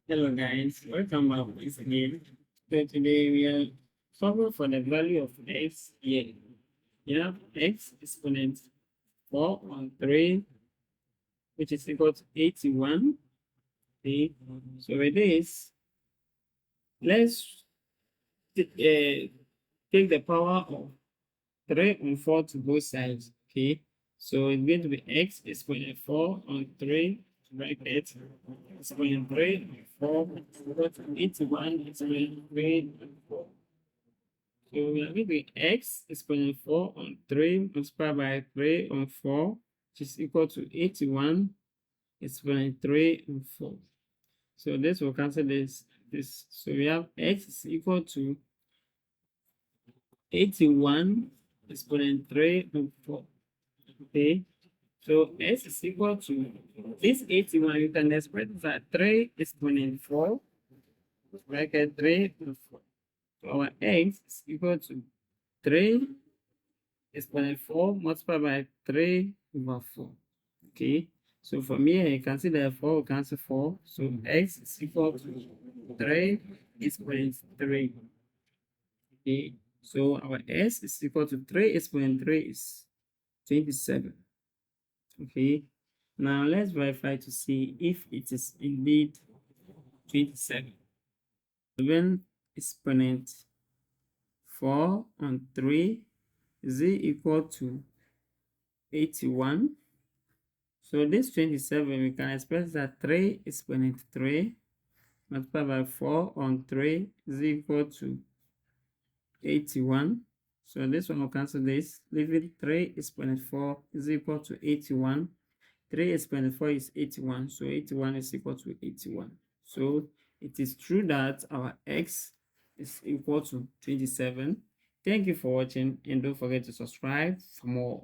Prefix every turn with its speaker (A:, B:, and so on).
A: Hello guys, welcome back once again. So today we are solving for the value of x here. You have x exponent 4 on 3, which is equal to 81. Okay. So with this, let's take the power of 3 on 4 to both sides. Okay. So it's going to be x exponent 4 on 3 bracket exponent 3 on 4 equal to 81 exponent 3 on 4. So we are going to x exponent 4 on 3 multiplied by 3 on 4, which is equal to 81 exponent 3 on 4. So this will cancel this. So we have x is equal to 81 exponent 3 on 4. Okay. So s is equal to this 81. You can express it as 3 exponent 4 bracket 3 on 4. So our x is equal to 3 exponent 4 multiplied by 3 over 4. Okay. So from here, you can see that 4 will cancel 4. So x is equal to 3 exponent 3. Okay. So our s is equal to 3 exponent 3 is 27. Okay. Now let's verify to see if it is indeed 27. 7 exponent 4 on 3 is equal to 81. So this 27, we can express that 3 exponent 3 multiplied by 4 on 3 is equal to 81. So this one will cancel this, leaving 3 exponent 4 is equal to 81. 3 exponent 4 is 81, so 81 is equal to 81. So it is true that our x is equal to 27. Thank you for watching, and don't forget to subscribe for more.